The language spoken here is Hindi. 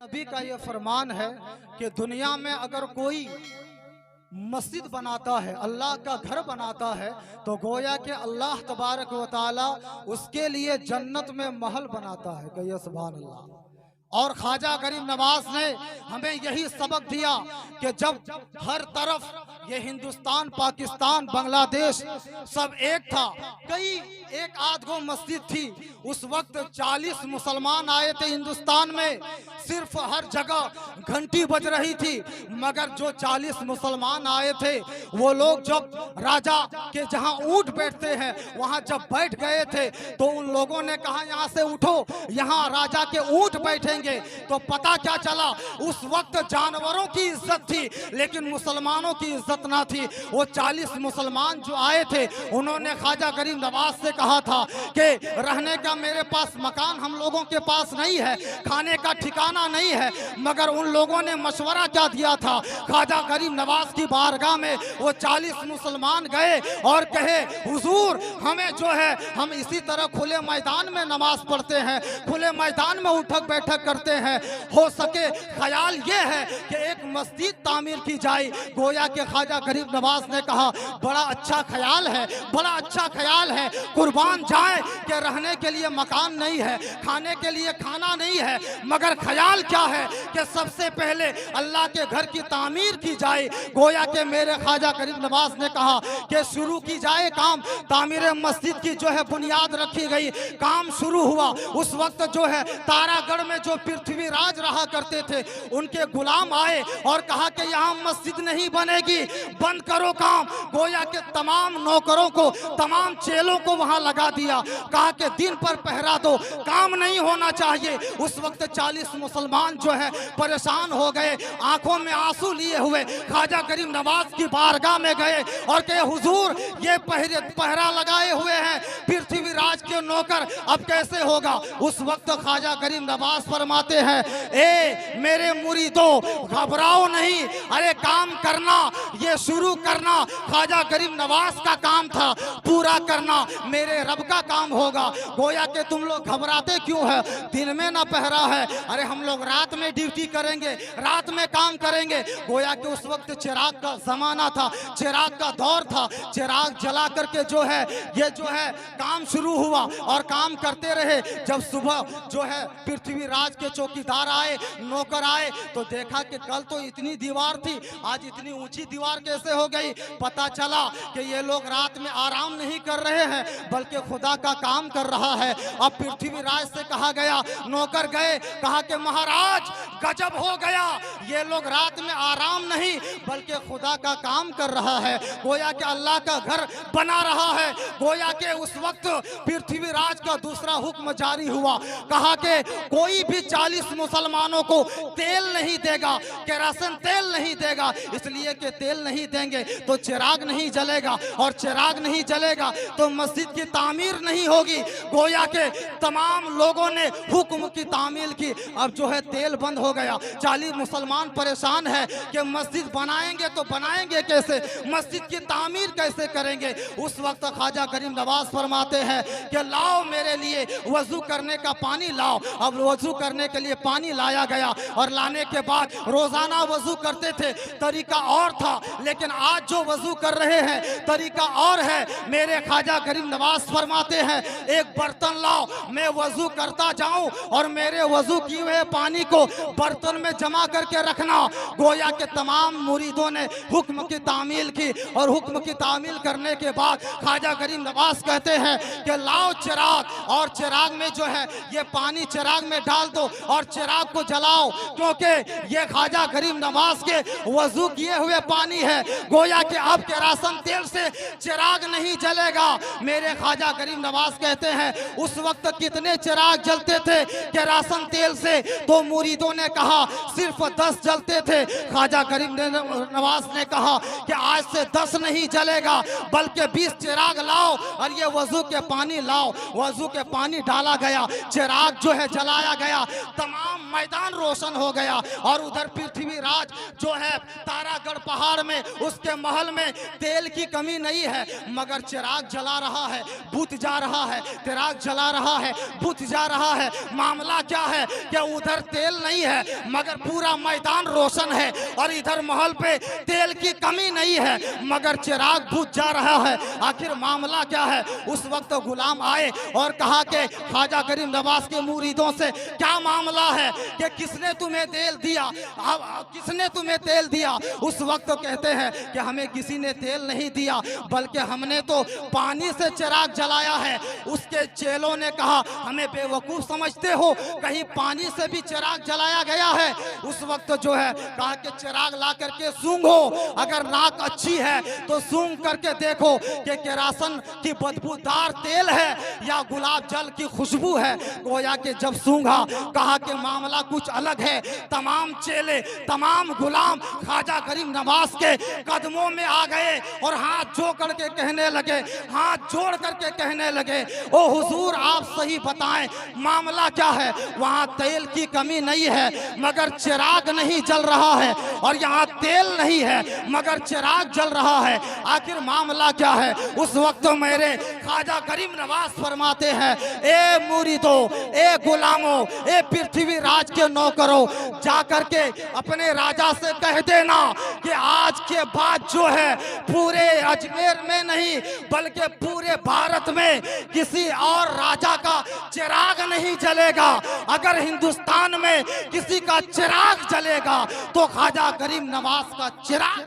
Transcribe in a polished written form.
नबी का ये फरमान है कि दुनिया में अगर कोई मस्जिद बनाता है, अल्लाह का घर बनाता है, तो गोया कि अल्लाह तबारक व तआला उसके लिए जन्नत में महल बनाता है। कहिए सुभान अल्लाह। और ख्वाजा गरीब नवाज ने हमें यही सबक दिया कि जब हर तरफ ये हिंदुस्तान, पाकिस्तान, बांग्लादेश सब एक था, कई एक आध गो मस्जिद थी, उस वक्त 40 मुसलमान आए थे हिंदुस्तान में, सिर्फ हर जगह घंटी बज रही थी, मगर जो 40 मुसलमान आए थे वो लोग जब राजा के जहां ऊंट बैठते हैं वहां जब बैठ गए थे तो उन लोगों ने कहा यहां से उठो, यहां राजा के ऊंट बैठेंगे। तो पता क्या चला, उस वक्त जानवरों की इज्जत थी लेकिन मुसलमानों की इज्जत ना थी। वो 40 मुसलमान जो आए थे उन्होंने ख्वाजा गरीब नवाज से कहा था कि रहने का मेरे पास मकान हम लोगों के पास नहीं है, खाने का ठिकाना नहीं है, मगर उन लोगों ने मशवरा क्या दिया था, ख्वाजा गरीब नवाज की बारगाह में वो 40 मुसलमान गए और कहे हुजूर हमें जो है हम इसी तरह खुले मैदान में नमाज पढ़ते हैं, खुले मैदान में उठक बैठक करते हैं, हो सके ख्याल ये है कि एक मस्जिद तामीर की जाए। गोया के ख्वाजा गरीब नवाज ने कहा बड़ा अच्छा ख्याल है, बड़ा अच्छा ख्याल है, कुर्बान जाए कि रहने के लिए मकान नहीं है, खाने के लिए खाना नहीं है, मगर ख्याल क्या है कि सबसे पहले अल्लाह के घर की तामीर की जाए। गोया के मेरे ख्वाजा गरीब नवाज ने कहा कि शुरू की जाए काम, तामीर मस्जिद की जो है बुनियाद रखी गई, काम शुरू हुआ। उस वक्त जो है तारागढ़ में जो पृथ्वीराज रहा करते थे उनके गुलाम आए और कहा कि यहाँ मस्जिद नहीं बनेगी, बंद करो काम। गोया के तमाम नौकरों को, तमाम चेलों को वहां लगा दिया, कहा कि दिन पर पहरा दो, काम नहीं होना चाहिए। उस वक्त 40 मुसलमान जो है परेशान हो गए, आंखों में आंसू लिए हुए ख्वाजा गरीब नवाज की बारगाह में गए और कहे हुजूर ये पहरा लगाए हुए हैं पृथ्वीराज के नौकर, अब कैसे होगा। उस वक्त ख्वाजा गरीब नवाज फरमाते हैं ए मेरे मुरीदों घबराओ नहीं, अरे काम करना, ये शुरू करना ख्वाजा गरीब नवाज का काम था, पूरा करना मेरे रब का काम होगा। गोया के तुम लोग घबराते क्यों है, दिन में ना पहरा है, अरे हम लोग रात में ड्यूटी करेंगे, रात में काम करेंगे। गोया के उस वक्त चिराग का जमाना था, चिराग का दौर था, चिराग जला करके जो है ये जो है काम शुरू हुआ और काम करते रहे। जब सुबह जो है पृथ्वीराज के चौकीदार आए, नौकर आए, तो देखा कि कल तो इतनी दीवार थी, आज इतनी ऊंची दीवार कैसे हो गई। पता चला कि ये लोग रात में आराम नहीं कर रहे हैं बल्कि खुदा का काम कर रहा है। अब पृथ्वीराज से कहा गया, नौकर गए, कहा कि महाराज गजब हो गया, ये लोग रात में आराम नहीं बल्कि खुदा का काम कर रहा है, गोया कि अल्लाह का घर बना रहा है। गोया के उस वक्त पृथ्वीराज का दूसरा हुक्म जारी हुआ, कहा कि कोई भी 40 मुसलमानों को तेल नहीं देगा, केरोसिन तेल नहीं देगा, इसलिए कि तेल नहीं देंगे तो चिराग नहीं जलेगा और चिराग नहीं जलेगा तो मस्जिद की तामीर नहीं होगी। गोया के तमाम लोगों ने हुक्म की तामील की। अब जो है तेल बंद हो गया, 40 मुसलमान परेशान है कि मस्जिद बनाएंगे तो बनाएंगे कैसे, मस्जिद की तामीर कैसे करेंगे। उस वक्त ख्वाजा गरीब नवाज फरमाते हैं कि लाओ मेरे लिए वजू करने का पानी लाओ। अब वजू करने के लिए पानी लाया गया और लाने के बाद रोजाना वजू करते थे, तरीका और था, लेकिन आज जो वजू कर रहे हैं तरीका और है। मेरे ख्वाजा गरीब नवाज फरमाते हैं एक बर्तन लाओ, मैं वजू करता जाऊं और मेरे वजू किए हुए पानी को बर्तन में जमा करके रखना। गोया के तमाम मुरीदों ने हुक्म की तामील की और हुक्म की तामील करने के बाद ख्वाजा गरीब नवाज कहते हैं कि लाओ चिराग, और चिराग में जो है ये पानी चिराग में डाल दो और चिराग को जलाओ, क्योंकि ये ख्वाजा गरीब नवाज के वजू किए हुए पानी है। गोया कि अब केरोसिन तेल से चिराग नहीं जलेगा। मेरे ख्वाजा गरीब नवाज कहते हैं उस वक्त कितने चिराग जलते थे केरोसिन तेल से, तो मुरीदों ने कहा सिर्फ 10 जलते थे। ख्वाजा गरीब नवाज ने कहा कि आज से 10 नहीं जलेगा बल्कि 20 चिराग लाओ और ये वजू के पानी पानी लाओ, वजू के पानी डाला गया, चिराग जो है जलाया गया, तमाम मैदान रोशन हो गया। और उधर पृथ्वीराज जो है तारागढ़ पहाड़ में उसके महल में तेल की कमी नहीं है, मगर चिराग जला रहा है, बुझ जा रहा है, चिराग जला रहा है, बुझ जा रहा है। मामला क्या है कि उधर तेल नहीं है मगर पूरा मैदान रोशन है, और इधर महल पे तेल की कमी नहीं है मगर चिराग बुझ जा रहा है। आखिर मामला क्या है? उस वक्त गुलाम आए और कहा कि ख्वाजा गरीब नवाज के मुरीदों से क्या मामला है कि किसने तुम्हें तेल दिया, किसने तुम्हें तेल दिया? उस वक्त तो कहते हैं कि हमें किसी ने तेल नहीं दिया, बल्कि हमने तो पानी से चिराग जलाया है। उसके चेलों ने कहा हमें बेवकूफ समझते हो, कहीं पानी से भी चिराग जलाया गया है? उस वक्त जो है कहा कि चिराग ला करके सूंघो, अगर नाक अच्छी है तो सूंघ करके देखो कि केरासन की बदबूदार तेल है या गुलाब जल की खुशबू है। गोया कि जब सूंघा कहा कि मामला कुछ अलग है। तमाम चेले, तमाम गुलाम ख्वाजा गरीब नवाज के कदमों में आ गए और हाथ जोड़ करके कहने लगे, हाथ जोड़ करके कहने लगे, ओ हुजूर आप सही बताएं मामला क्या है? वहाँ तेल की कमी नहीं है मगर चिराग नहीं जल रहा है, और यहाँ तेल नहीं है मगर चिराग जल रहा है। आखिर मामला क्या है? उस वक्त मेरे ख्वाजा गरीब नवाज फरमाते हैं, ए मुरीदो, ए गुलामों, ए पृथ्वी राज के नौकरों, जाकर के अपने राजा से कह देना कि आज के बाद जो है पूरे अजमेर में नहीं बल्कि पूरे भारत में किसी और राजा का चिराग नहीं जलेगा। अगर हिंदुस्तान में किसी का चिराग जलेगा तो ख्वाजा गरीब नवाज का चिराग